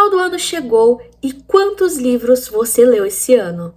final do ano chegou e quantos livros você leu esse ano?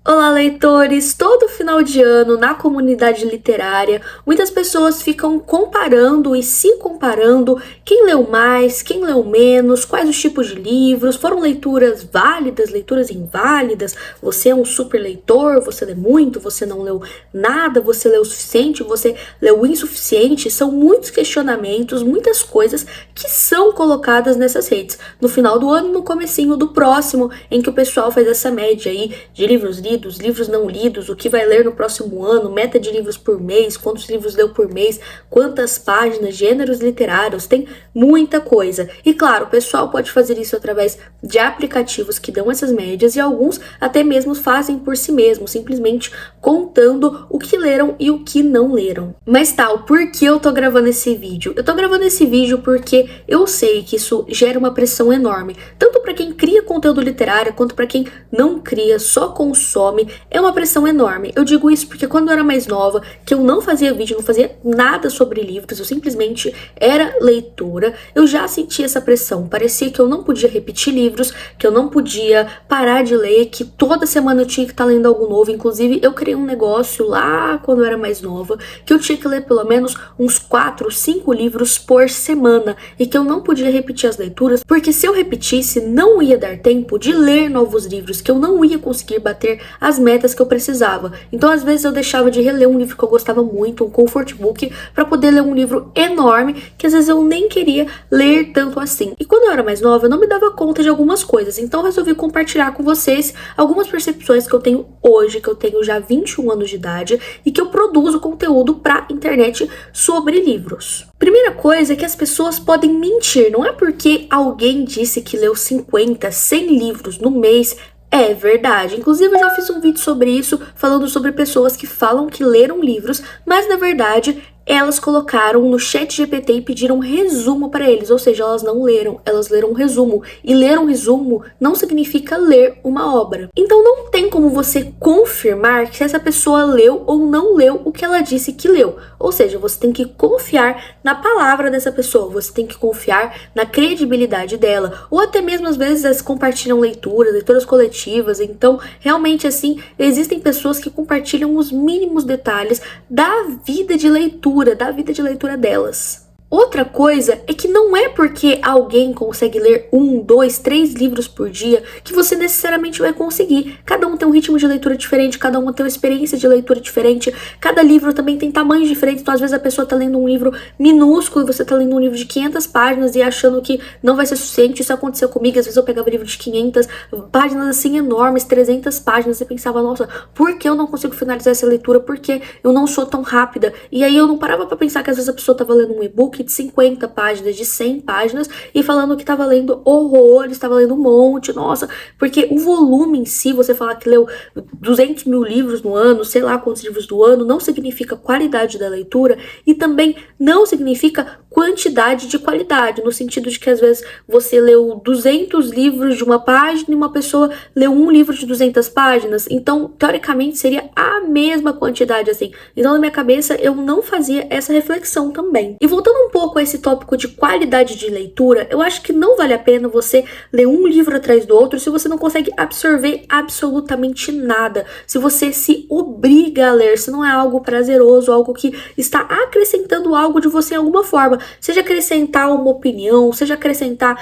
Olá, leitores! Todo final de ano, na comunidade literária, muitas pessoas ficam comparando e se comparando quem leu mais, quem leu menos, quais os tipos de livros, foram leituras válidas, leituras inválidas, você é um super leitor, você lê muito, você não leu nada, você leu o suficiente, você leu o insuficiente. São muitos questionamentos, muitas coisas que são colocadas nessas redes. No final do ano e no comecinho do próximo, em que o pessoal faz essa média aí de livros lidos, livros não lidos, o que vai ler no próximo ano, meta de livros por mês, quantos livros leu por mês, quantas páginas, gêneros literários, tem muita coisa. E claro, o pessoal pode fazer isso através de aplicativos que dão essas médias e alguns até mesmo fazem por si mesmos, simplesmente contando o que leram e o que não leram. Mas tal, por que eu tô gravando esse vídeo? Eu tô gravando esse vídeo porque eu sei que isso gera uma pressão enorme, tanto para quem cria conteúdo literário quanto para quem não cria, só consome. É uma pressão enorme. Eu digo isso porque quando eu era mais nova, que eu não fazia vídeo, não fazia nada sobre livros, eu simplesmente era leitora, eu já sentia essa pressão. Parecia que eu não podia repetir livros, que eu não podia parar de ler, que toda semana eu tinha que estar lendo algo novo. Inclusive, eu criei um negócio lá quando eu era mais nova, que eu tinha que ler pelo menos uns 4, 5 livros por semana, e que eu não podia repetir as leituras, porque se eu repetisse, não ia dar tempo de ler novos livros, que eu não ia conseguir bater as metas que eu precisava. Então, às vezes, eu deixava de reler um livro que eu gostava muito, um comfort book, para poder ler um livro enorme, que às vezes eu nem queria ler tanto assim. E quando eu era mais nova, eu não me dava conta de algumas coisas, então eu resolvi compartilhar com vocês algumas percepções que eu tenho hoje, que eu tenho já 21 anos de idade, e que eu produzo conteúdo pra internet sobre livros. Primeira coisa é que as pessoas podem mentir, não é porque alguém disse que leu 50, 100 livros no mês. É verdade, inclusive eu já fiz um vídeo sobre isso, falando sobre pessoas que falam que leram livros, mas na verdade elas colocaram no ChatGPT e pediram um resumo para eles, ou seja, elas não leram, elas leram um resumo. E ler um resumo não significa ler uma obra. Então não tem como você confirmar se essa pessoa leu ou não leu o que ela disse que leu. Ou seja, você tem que confiar na palavra dessa pessoa, você tem que confiar na credibilidade dela. Ou até mesmo às vezes elas compartilham leituras coletivas, então realmente assim, existem pessoas que compartilham os mínimos detalhes da vida de leitura, da vida de leitura delas. Outra coisa é que não é porque alguém consegue ler 1, 2, 3 livros por dia que você necessariamente vai conseguir. Cada um tem um ritmo de leitura diferente, cada um tem uma experiência de leitura diferente, cada livro também tem tamanhos diferentes, então às vezes a pessoa tá lendo um livro minúsculo e você tá lendo um livro de 500 páginas e achando que não vai ser suficiente. Isso aconteceu comigo, às vezes eu pegava livro de 500 páginas assim enormes, 300 páginas e pensava, nossa, por que eu não consigo finalizar essa leitura? Por que eu não sou tão rápida? E aí eu não parava pra pensar que às vezes a pessoa tava lendo um e-book de 50 páginas, de 100 páginas e falando que tava lendo horrores, tava lendo um monte, nossa, porque o volume em si, você falar que leu 200 mil livros no ano, sei lá quantos livros do ano, não significa qualidade da leitura e também não significa quantidade de qualidade, no sentido de que às vezes você leu 200 livros de uma página e uma pessoa leu um livro de 200 páginas, então teoricamente seria a mesma quantidade assim. Então na minha cabeça eu não fazia essa reflexão também. E voltando um pouco a esse tópico de qualidade de leitura, eu acho que não vale a pena você ler um livro atrás do outro se você não consegue absorver absolutamente nada, se você se obriga a ler, se não é algo prazeroso, algo que está acrescentando algo de você em alguma forma, seja acrescentar uma opinião, seja acrescentar,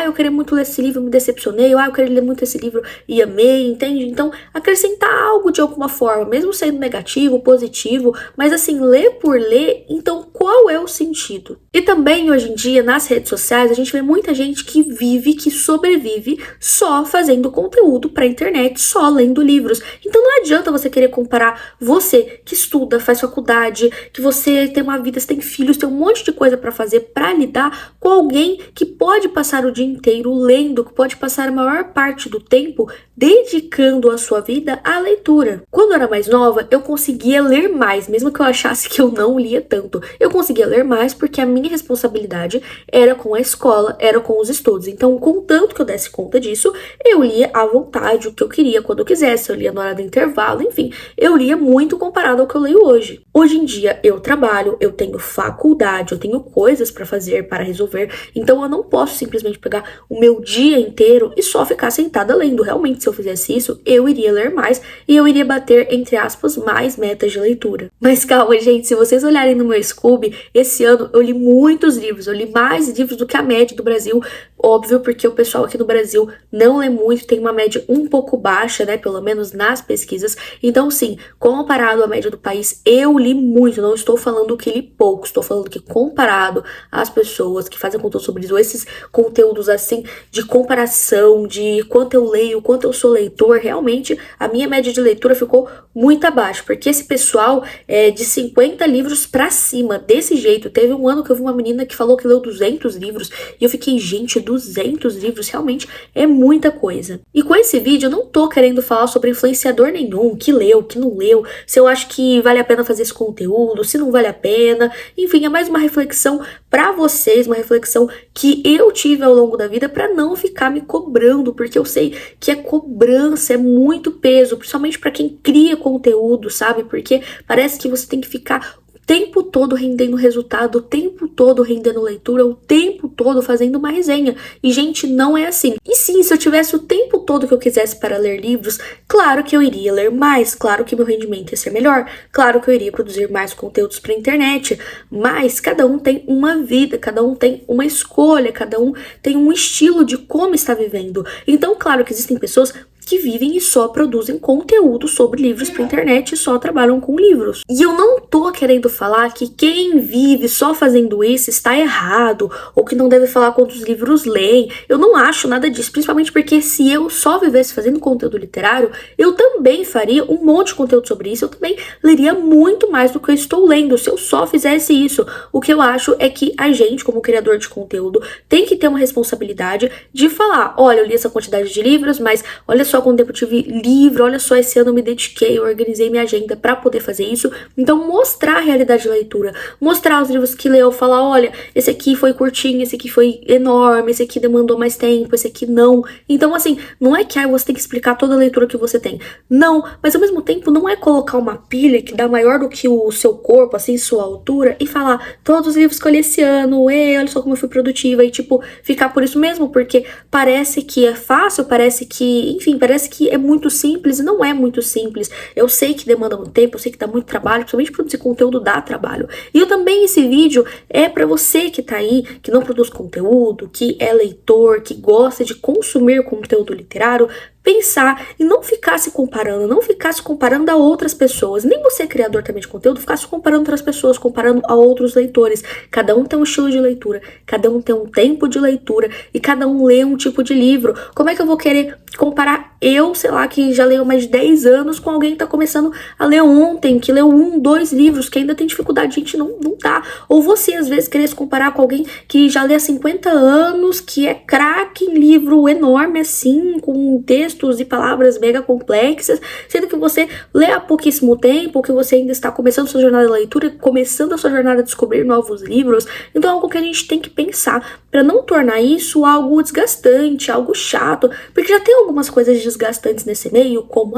eu queria muito ler esse livro, me decepcionei, eu queria ler muito esse livro e amei, entende? Então, acrescentar algo de alguma forma, mesmo sendo negativo, positivo, mas assim, ler por ler, então qual é o sentido? E também, hoje em dia, nas redes sociais, a gente vê muita gente que vive, que sobrevive só fazendo conteúdo pra internet, só lendo livros. Então não adianta você querer comparar você que estuda, faz faculdade, que você tem uma vida, você tem filhos, tem um monte de coisa coisa para fazer para lidar com alguém que pode passar o dia inteiro lendo, que pode passar a maior parte do tempo dedicando a sua vida à leitura. Quando eu era mais nova, eu conseguia ler mais, mesmo que eu achasse que eu não lia tanto. Eu conseguia ler mais porque a minha responsabilidade era com a escola, era com os estudos. Então, contanto que eu desse conta disso, eu lia à vontade o que eu queria, quando eu quisesse. Eu lia na hora do intervalo, enfim. Eu lia muito comparado ao que eu leio hoje. Hoje em dia, eu trabalho, eu tenho faculdade, eu tenho coisas para fazer, para resolver. Então, eu não posso simplesmente pegar o meu dia inteiro e só ficar sentada lendo. Realmente, se eu fizesse isso, eu iria ler mais e eu iria bater, entre aspas, mais metas de leitura. Mas calma, gente, se vocês olharem no meu Scooby, esse ano eu li muitos livros, eu li mais livros do que a média do Brasil, óbvio, porque o pessoal aqui no Brasil não lê muito, tem uma média um pouco baixa, né, pelo menos nas pesquisas. Então, sim, comparado à média do país, eu li muito, não estou falando que li pouco, estou falando que comparado às pessoas que fazem conteúdo sobre isso, esses conteúdos assim, de comparação, de quanto eu leio, quanto eu sou leitor, realmente a minha média de leitura ficou muito abaixo, porque esse pessoal é de 50 livros pra cima, desse jeito. Teve um ano que eu vi uma menina que falou que leu 200 livros, e eu fiquei, gente, 200 livros realmente é muita coisa. E com esse vídeo eu não tô querendo falar sobre influenciador nenhum, que leu, que não leu, se eu acho que vale a pena fazer esse conteúdo, se não vale a pena, enfim, é mais uma reflexão pra vocês, uma reflexão que eu tive ao longo da vida pra não ficar me cobrando, porque eu sei que a cobrança é muito peso, principalmente pra quem cria conteúdo, sabe? Porque parece que você tem que ficar o tempo todo rendendo resultado, o tempo todo rendendo leitura, o tempo todo fazendo uma resenha. E, gente, não é assim. E sim, se eu tivesse o tempo todo que eu quisesse para ler livros, claro que eu iria ler mais, claro que meu rendimento ia ser melhor, claro que eu iria produzir mais conteúdos para internet, mas cada um tem uma vida, cada um tem uma escolha, cada um tem um estilo de como está vivendo. Então, claro que existem pessoas que vivem e só produzem conteúdo sobre livros pra internet e só trabalham com livros. E eu não tô querendo falar que quem vive só fazendo isso está errado, ou que não deve falar quantos livros leem. Eu não acho nada disso, principalmente porque se eu só vivesse fazendo conteúdo literário, eu também faria um monte de conteúdo sobre isso, eu também leria muito mais do que eu estou lendo, se eu só fizesse isso. O que eu acho é que a gente, como criador de conteúdo, tem que ter uma responsabilidade de falar, olha, eu li essa quantidade de livros, mas olha só quanto tempo eu tive livre, olha só, esse ano eu me dediquei, eu organizei minha agenda pra poder fazer isso. Então, mostrar a realidade de leitura, mostrar os livros que leu, falar, olha, esse aqui foi curtinho, esse aqui foi enorme, esse aqui demandou mais tempo, esse aqui não. Então, assim, não é que você tem que explicar toda a leitura que você tem. Não, mas ao mesmo tempo não é colocar uma pilha que dá maior do que o seu corpo, assim, sua altura, e falar, todos os livros que eu li esse ano, olha só como eu fui produtiva, e tipo, ficar por isso mesmo, porque parece que é fácil, parece que, enfim, parece que é muito simples e não é muito simples. Eu sei que demanda muito tempo, eu sei que dá muito trabalho, principalmente produzir conteúdo dá trabalho. E eu também, esse vídeo é pra você que tá aí, que não produz conteúdo, que é leitor, que gosta de consumir conteúdo literário, pensar e não ficar se comparando a outras pessoas. Nem você, criador também de conteúdo, ficar se comparando a outras pessoas, comparando a outros leitores. Cada um tem um estilo de leitura, cada um tem um tempo de leitura e cada um lê um tipo de livro. Como é que eu vou querer comparar eu, sei lá, que já leio mais de 10 anos com alguém que tá começando a ler ontem, que leu 1, 2 livros, que ainda tem dificuldade, gente, não dá. Ou você, às vezes, querer se comparar com alguém que já lê há 50 anos, que é craque em livro enorme, assim, com textos e palavras mega complexas, sendo que você lê há pouquíssimo tempo, que você ainda está começando sua jornada de leitura, começando a sua jornada a descobrir novos livros. Então é algo que a gente tem que pensar para não tornar isso algo desgastante, algo chato, porque já tem algumas coisas desgastantes nesse meio, como,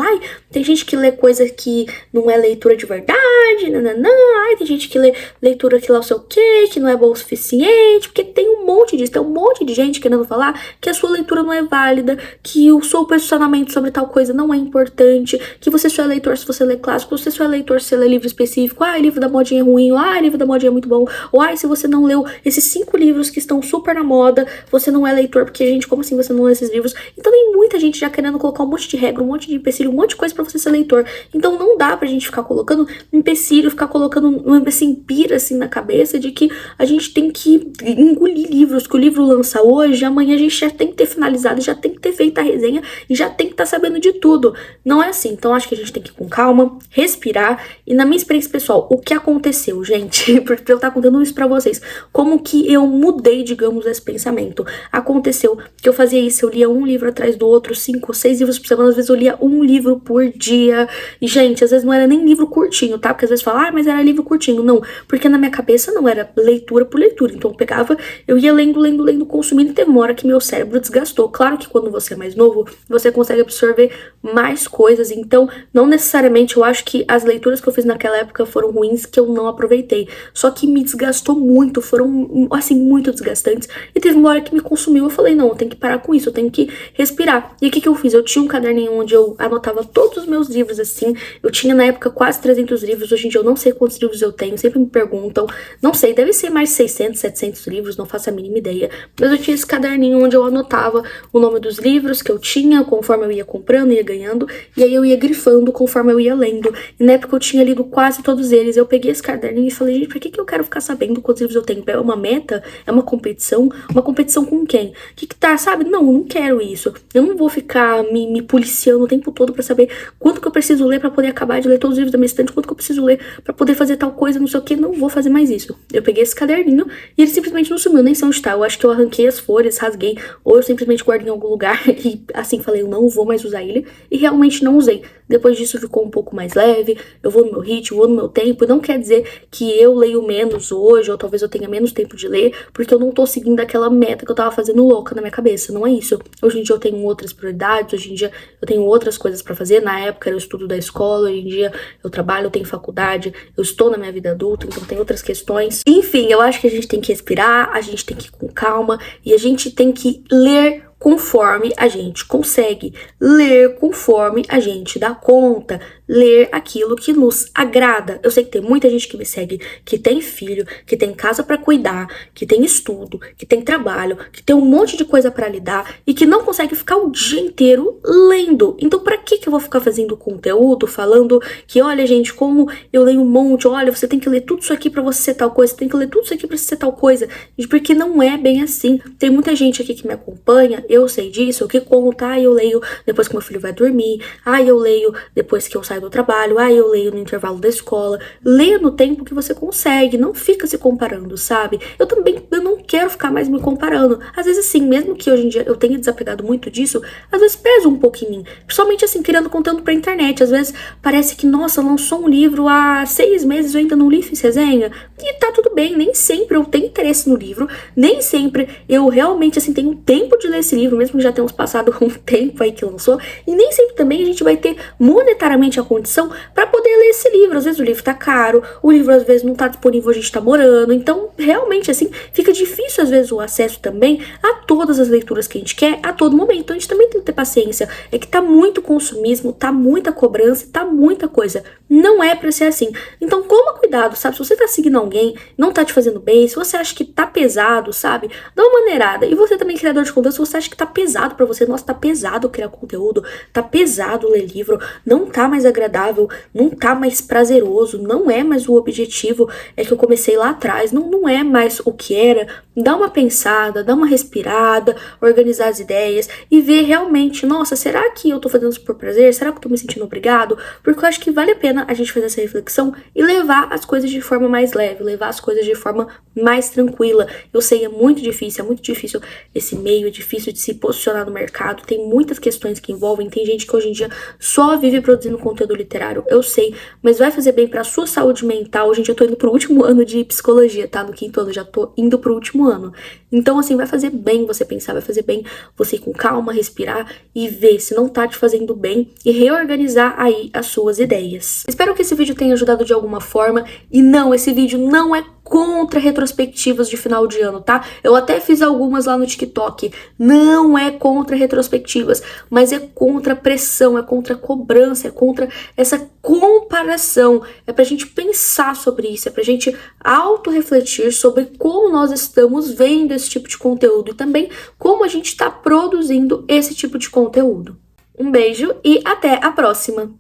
tem gente que lê coisa que não é leitura de verdade, nananã, tem gente que lê leitura que lá não sei o que não é bom o suficiente, porque tem um monte disso, tem um monte de gente querendo falar que a sua leitura não é válida, que o seu posicionamento sobre tal coisa não é importante, que você só é leitor se você lê clássico, você só é leitor se você lê livro específico, livro da modinha é ruim, livro da modinha é muito bom, ou se você não leu esses 5 livros que estão super na moda, você não é leitor, porque, gente, como assim você não lê esses livros? Então tem muita gente já querendo colocar um monte de regra, um monte de empecilho, um monte de coisa pra você ser leitor. Então não dá pra gente ficar colocando empecilho, ficar colocando assim, pira assim na cabeça de que a gente tem que engolir livros, que o livro lança hoje, amanhã a gente já tem que ter finalizado, já tem que ter feito a resenha e já tem que estar sabendo de tudo. Não é assim. Então acho que a gente tem que ir com calma, respirar. E na minha experiência pessoal, o que aconteceu, gente? Porque eu estar contando isso pra vocês. Como que eu mudei, digamos, esse pensamento. Aconteceu que eu fazia isso, eu lia um livro atrás do outro, 5, 6 livros por semana, às vezes eu lia um livro por dia. E, gente, às vezes não era nem livro curtinho, tá? Porque às vezes fala, mas era livro curtinho. Não, porque na minha cabeça não era leitura por leitura. Então eu pegava, eu ia lendo, consumindo, e teve uma hora que meu cérebro desgastou. Claro que quando você é mais novo, você consegue absorver mais coisas. Então, não necessariamente eu acho que as leituras que eu fiz naquela época foram ruins, que eu não aproveitei. Só que me desgastou muito, foram, assim, muito desgastantes. E teve uma hora que me consumiu, eu falei, não, eu tenho que parar com isso, eu tenho que respirar. E o que eu fiz? Eu tinha um caderninho onde eu anotava todos os meus livros, assim. Eu tinha na época quase 300 livros, hoje em dia eu não sei quantos livros eu tenho, sempre me perguntam. Não sei, deve ser mais 600, 700 livros, não faço a mínima ideia. Mas eu tinha esse caderninho onde eu anotava o nome dos livros que eu tinha, conforme eu ia comprando, ia ganhando. E aí eu ia grifando conforme eu ia lendo. E na época eu tinha lido quase todos eles. Eu peguei esse caderninho e falei, gente, por que eu quero ficar sabendo quantos livros eu tenho? É uma meta? É uma competição? Uma competição com quem? O que tá, sabe? Não, eu não quero isso. Eu não vou ficar me policiando o tempo todo pra saber quanto que eu preciso ler pra poder acabar de ler todos os livros da minha estante, quanto que eu preciso ler pra poder fazer tal coisa, não sei o que. Não vou fazer mais isso. Eu peguei esse caderninho e ele simplesmente não sumiu, nem sei onde tá. Eu acho que eu arranquei as folhas, rasguei, ou eu simplesmente guardei em algum lugar e assim falei, eu não vou mais usar ele. E realmente não usei. Depois disso ficou um pouco mais leve, eu vou no meu ritmo, vou no meu tempo. Não quer dizer que eu leio menos hoje, ou talvez eu tenha menos tempo de ler, porque eu não tô seguindo aquela meta que eu tava fazendo louca na minha cabeça. Não é isso. Hoje em dia eu tenho outras prioridades, hoje em dia eu tenho outras coisas pra fazer. Na época era o estudo da escola, hoje em dia eu trabalho, eu tenho faculdade, eu estou na minha vida adulta, então tem outras questões. Enfim, eu acho que a gente tem que respirar, a gente tem que ir com calma e a gente tem que ler conforme a gente consegue, ler conforme a gente dá conta, ler aquilo que nos agrada. Eu sei que tem muita gente que me segue, que tem filho, que tem casa pra cuidar, que tem estudo, que tem trabalho, que tem um monte de coisa pra lidar e que não consegue ficar o dia inteiro lendo. Então pra que eu vou ficar fazendo conteúdo, falando que, olha gente, como eu leio um monte, olha, você tem que ler tudo isso aqui pra você ser tal coisa, você tem que ler tudo isso aqui pra você ser tal coisa. Porque não é bem assim. Tem muita gente aqui que me acompanha, eu sei disso, eu que conto, eu leio depois que meu filho vai dormir, eu leio depois que eu saio do trabalho, eu leio no intervalo da escola. Leia no tempo que você consegue, não fica se comparando, sabe? Eu não quero ficar mais me comparando. Às vezes sim, mesmo que hoje em dia eu tenha desapegado muito disso, às vezes pesa um pouco em mim. Principalmente assim, criando conteúdo pra internet. Às vezes parece que, nossa, lançou um livro há 6 meses, eu ainda não li, fiz resenha. E tá tudo bem, nem sempre eu tenho interesse no livro, nem sempre eu realmente, assim, tenho tempo de ler esse livro, mesmo que já tenhamos passado um tempo aí que lançou, e nem sempre também a gente vai ter monetariamente a condição pra poder ler esse livro. Às vezes o livro tá caro, o livro às vezes não tá disponível, a gente tá morando, então realmente assim, fica difícil às vezes o acesso também a todas as leituras que a gente quer a todo momento. Então a gente também tem que ter paciência, é que tá muito consumismo, tá muita cobrança, tá muita coisa. Não é pra ser assim. Então toma cuidado, sabe? Se você tá seguindo alguém, não tá te fazendo bem, se você acha que tá pesado, sabe? Dá uma maneirada. E você também, criador de conteúdo, se você acha que tá pesado pra você, nossa, tá pesado criar conteúdo, tá pesado ler livro, não tá mais agradável, não tá mais prazeroso, não é mais o objetivo que eu comecei lá atrás, não é mais o que era. Dá uma pensada, dá uma respirada, organizar as ideias e ver realmente, nossa, será que eu tô fazendo isso por prazer? Será que eu tô me sentindo obrigado? Porque eu acho que vale a pena a gente fazer essa reflexão e levar as coisas de forma mais leve, levar as coisas de forma mais tranquila. Eu sei, é muito difícil esse meio, é difícil de se posicionar no mercado, tem muitas questões que envolvem, tem gente que hoje em dia só vive produzindo conteúdo literário, eu sei, mas vai fazer bem pra sua saúde mental. Hoje em dia eu tô indo pro último ano de psicologia, tá? No 5º ano, já tô indo pro último ano. Então, assim, vai fazer bem você pensar, vai fazer bem você ir com calma, respirar e ver se não tá te fazendo bem e reorganizar aí as suas ideias. Espero que esse vídeo tenha ajudado de alguma forma. E não, esse vídeo não é contra retrospectivas de final de ano, tá? Eu até fiz algumas lá no TikTok. Não é contra retrospectivas, mas é contra pressão, é contra cobrança, é contra essa comparação. É pra gente pensar sobre isso, é pra gente autorrefletir sobre como nós estamos vendo esse tipo de conteúdo e também como a gente tá produzindo esse tipo de conteúdo. Um beijo e até a próxima!